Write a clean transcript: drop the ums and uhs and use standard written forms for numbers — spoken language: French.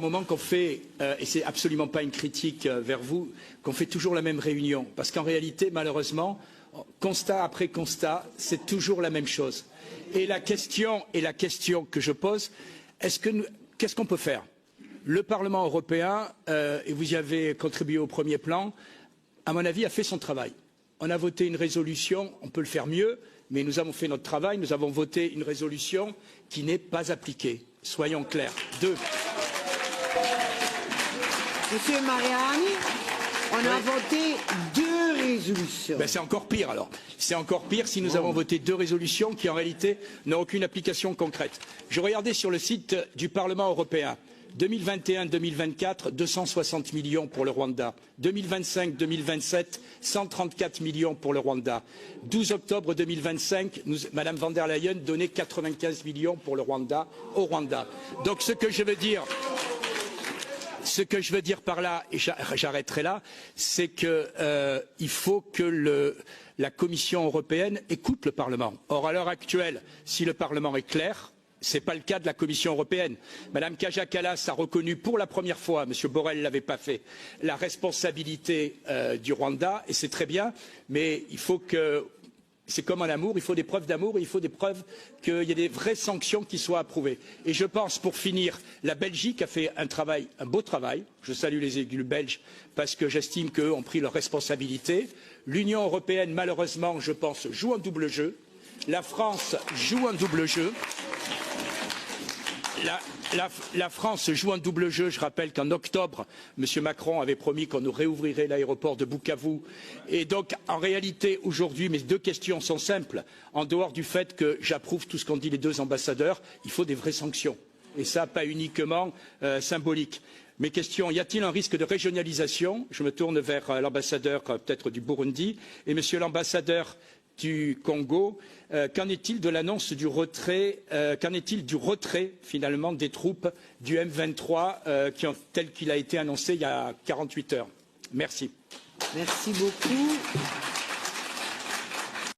Moment qu'on fait, et c'est absolument pas une critique vers vous, qu'on fait toujours la même réunion. Parce qu'en réalité, malheureusement, constat après constat, c'est toujours la même chose. Et la question que je pose, qu'est-ce qu'on peut faire? Le Parlement européen, et vous y avez contribué au premier plan, à mon avis, a fait son travail. On a voté une résolution, on peut le faire mieux, mais nous avons fait notre travail, nous avons voté une résolution qui n'est pas appliquée. Soyons clairs. 2. Monsieur Mariani, on a voté 2 résolutions. Ben c'est encore pire alors. C'est encore pire si nous avons voté 2 résolutions qui en réalité n'ont aucune application concrète. Je regardais sur le site du Parlement européen. 2021-2024, 260 millions pour le Rwanda. 2025-2027, 134 millions pour le Rwanda. 12 octobre 2025, Madame van der Leyen donnait 95 millions pour le Rwanda au Rwanda. Donc ce que je veux dire par là, et j'arrêterai là, c'est qu'il faut que la Commission européenne écoute le Parlement. Or, à l'heure actuelle, si le Parlement est clair, ce n'est pas le cas de la Commission européenne. Madame Kaja Kallas a reconnu pour la première fois, Monsieur Borrell ne l'avait pas fait, la responsabilité du Rwanda, et c'est très bien, mais il faut que... C'est comme en amour, il faut des preuves d'amour et il faut des preuves qu'il y ait des vraies sanctions qui soient approuvées. Et je pense, pour finir, la Belgique a fait un beau travail. Je salue les élus belges parce que j'estime qu'eux ont pris leurs responsabilités. L'Union européenne, malheureusement, je pense, joue un double jeu. La France joue un double jeu. La France joue un double jeu. Je rappelle qu'en octobre, M. Macron avait promis qu'on nous réouvrirait l'aéroport de Bukavu. Et donc, en réalité, aujourd'hui, mes 2 questions sont simples. En dehors du fait que j'approuve tout ce qu'ont dit les 2 ambassadeurs, il faut des vraies sanctions. Et ça, pas uniquement symbolique. Mes questions, y a-t-il un risque de régionalisation? Je me tourne vers l'ambassadeur peut-être du Burundi. Et Monsieur l'ambassadeur du Congo, qu'en est-il de l'annonce du retrait, qu'en est-il du retrait finalement des troupes du M23 tel qu'il a été annoncé il y a 48 heures? Merci. Merci beaucoup.